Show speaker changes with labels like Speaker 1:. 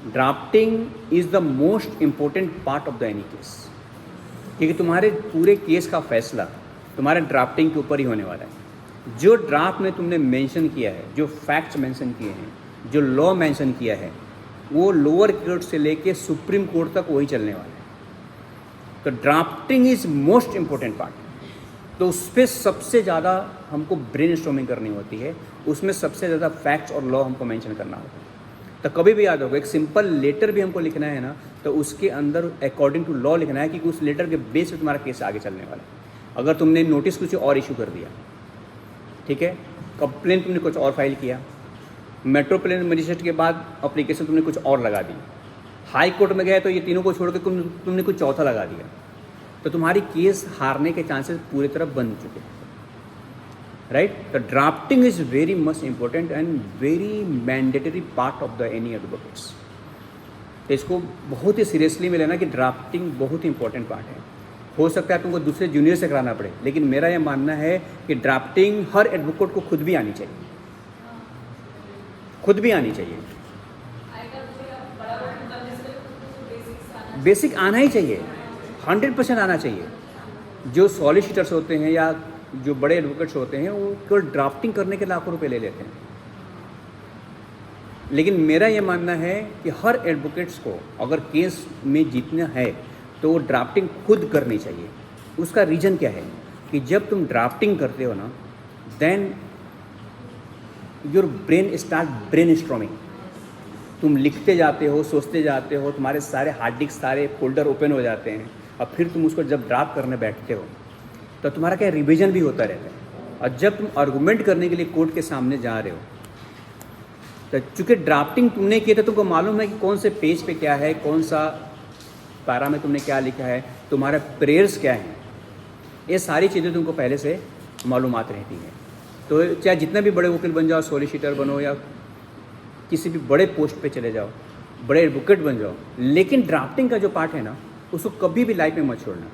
Speaker 1: Drafting is the most important part of the any case, क्योंकि तुम्हारे पूरे case का फैसला तुम्हारे ड्राफ्टिंग के ऊपर ही होने वाला है। जो ड्राफ्ट में तुमने मेंशन किया है, जो फैक्ट्स मेंशन किए हैं, जो लॉ मेंशन किया है, वो लोअर कोर्ट से लेके सुप्रीम कोर्ट तक वही चलने वाला है। तो drafting is most important part. तो उस पर सबसे ज़्यादा हमको ब्रेनस्टॉर्मिंग करनी होती है, उसमें सबसे ज़्यादा फैक्ट्स और लॉ हमको मेंशन करना होता है। तो कभी भी याद होगा, एक सिंपल लेटर भी हमको लिखना है ना, तो उसके अंदर अकॉर्डिंग टू लॉ लिखना है, क्योंकि उस लेटर के बेस पे तुम्हारा केस आगे चलने वाला है। अगर तुमने नोटिस कुछ और इशू कर दिया, ठीक है, कंप्लेन तुमने कुछ और फाइल किया, मेट्रोपोलिटन मजिस्ट्रेट के बाद अप्लीकेशन तुमने कुछ और लगा दी, हाई कोर्ट में गए तो ये तीनों को छोड़ के तुमने कुछ चौथा लगा दिया, तो तुम्हारी केस हारने के चांसेस पूरी तरह बन चुके हैं, राइट। तो drafting is very much important and very mandatory part of the any advocates. तो इसको बहुत ही सीरियसली में लेना कि ड्राफ्टिंग बहुत ही इंपॉर्टेंट पार्ट है। हो सकता है तुमको दूसरे जूनियर से कराना पड़े, लेकिन मेरा यह मानना है कि ड्राफ्टिंग हर एडवोकेट को खुद भी आनी चाहिए, खुद भी आनी चाहिए। बेसिक आना ही चाहिए, 100% आना चाहिए। जो सॉलिसिटर्स होते हैं या जो बड़े एडवोकेट्स होते हैं, वो केवल ड्राफ्टिंग करने के लाखों रुपए ले लेते हैं, लेकिन मेरा ये मानना है कि हर एडवोकेट्स को अगर केस में जीतना है तो वो ड्राफ्टिंग खुद करनी चाहिए। उसका रीज़न क्या है कि जब तुम ड्राफ्टिंग करते हो ना, then your brain start brainstorming. तुम लिखते जाते हो, सोचते जाते हो, तुम्हारे सारे हार्ड डिस्क, सारे फोल्डर ओपन हो जाते हैं, और फिर तुम उसको जब ड्राफ्ट करने बैठते हो तो तुम्हारा क्या रिवीजन भी होता रहता है। और जब तुम आर्गूमेंट करने के लिए कोर्ट के सामने जा रहे हो, तो चूँकि ड्राफ्टिंग तुमने किया था, तुमको मालूम है कि कौन से पेज पे क्या है, कौन सा पैरा में तुमने क्या लिखा है, तुम्हारे प्रेयर्स क्या हैं, ये सारी चीज़ें तुमको पहले से मालूमात रहती हैं। तो चाहे जितना भी बड़े वकील बन जाओ, सॉलिसिटर बनो या किसी भी बड़े पोस्ट पे चले जाओ, बड़े एडवोकेट बन जाओ, लेकिन ड्राफ्टिंग का जो पार्ट है ना, उसको कभी भी लाइफ में मत छोड़ना।